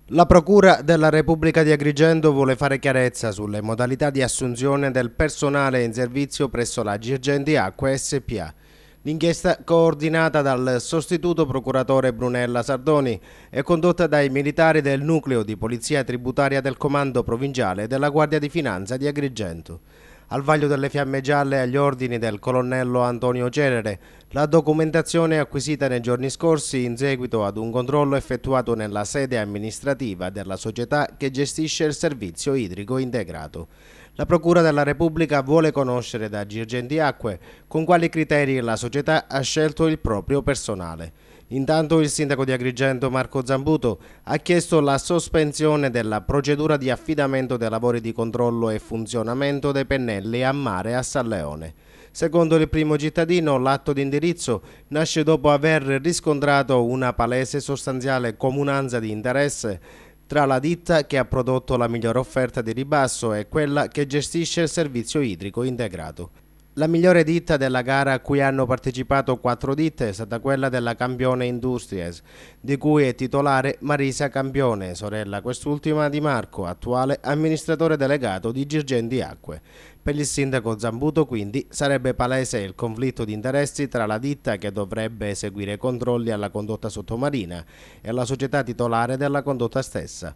La Procura della Repubblica di Agrigento vuole fare chiarezza sulle modalità di assunzione del personale in servizio presso la Girgenti Acque SpA. L'inchiesta, coordinata dal sostituto procuratore Brunella Sardoni, è condotta dai militari del nucleo di polizia tributaria del Comando Provinciale della Guardia di Finanza di Agrigento. Al vaglio delle fiamme gialle agli ordini del colonnello Antonio Cerere, la documentazione acquisita nei giorni scorsi in seguito ad un controllo effettuato nella sede amministrativa della società che gestisce il servizio idrico integrato. La Procura della Repubblica vuole conoscere da Girgenti Acque con quali criteri la società ha scelto il proprio personale. Intanto il sindaco di Agrigento Marco Zambuto ha chiesto la sospensione della procedura di affidamento dei lavori di controllo e funzionamento dei pennelli a mare a San Leone. Secondo il primo cittadino, l'atto di indirizzo nasce dopo aver riscontrato una palese e sostanziale comunanza di interesse tra la ditta che ha prodotto la migliore offerta di ribasso e quella che gestisce il servizio idrico integrato. La migliore ditta della gara a cui hanno partecipato 4 ditte è stata quella della Campione Industries, di cui è titolare Marisa Campione, sorella quest'ultima di Marco, attuale amministratore delegato di Girgenti Acque. Per il sindaco Zambuto quindi sarebbe palese il conflitto di interessi tra la ditta che dovrebbe eseguire controlli alla condotta sottomarina e la società titolare della condotta stessa.